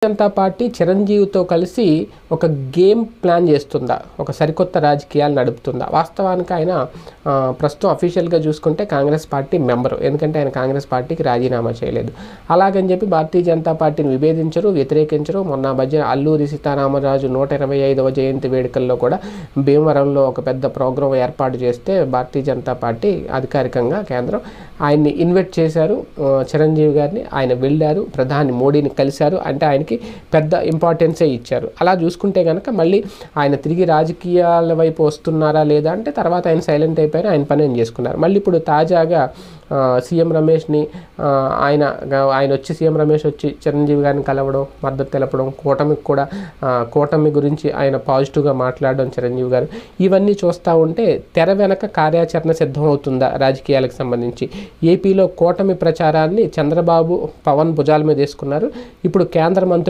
Janata party చిరంజీవితో కలిసి ఒక game plan చేస్తుందా, ఒక సరికొత్త రాజకీయాలు నడుపుతుందా? వాస్తవానికి ఆయన ప్రస్తుతం అఫీషియల్గా చూసుకుంటే కాంగ్రెస్ పార్టీ మెంబరు, ఎందుకంటే ఆయన కాంగ్రెస్ పార్టీకి రాజీనామా చేయలేదు. అలాగని చెప్పి భారతీయ జనతా పార్టీని విభేదించరు, వ్యతిరేకించరు. మొన్న మధ్య అల్లూరి సీతారామరాజు 125వ జయంతి వేడుకల్లో కూడా భీమవరంలో ఒక పెద్ద ప్రోగ్రాం ఏర్పాటు చేస్తే భారతీయ జనతా పార్టీ అధికారికంగా కేంద్రం ఆయన్ని ఇన్వైట్ చేశారు, చిరంజీవి గారిని. ఆయన వెళ్ళారు, ప్రధాని మోడీని కలిశారు, అంటే ఆయనకి పెద్ద ఇంపార్టెన్సే ఇచ్చారు. అలా చూసుకుంటే కనుక మళ్ళీ ఆయన తిరిగి రాజకీయాల వైపు వస్తున్నారా లేదా అంటే తర్వాత ఆయన సైలెంట్ అయిపోయారు, ఆయన పని ఆయన చేసుకున్నారు. మళ్ళీ ఇప్పుడు తాజాగా సీఎం రమేష్ని ఆయన వచ్చి సీఎం రమేష్ వచ్చి చిరంజీవి గారిని కలవడం, మద్దతు తెలపడం, కూటమికి కూడా కూటమి గురించి ఆయన పాజిటివ్గా మాట్లాడడం చిరంజీవి గారు, ఇవన్నీ చూస్తూ ఉంటే తెర వెనక కార్యాచరణ సిద్ధమవుతుందా రాజకీయాలకు సంబంధించి? ఏపీలో కూటమి ప్రచారాన్ని చంద్రబాబు, పవన్ భుజాల మీద వేసుకున్నారు. ఇప్పుడు కేంద్ర మంత్రులు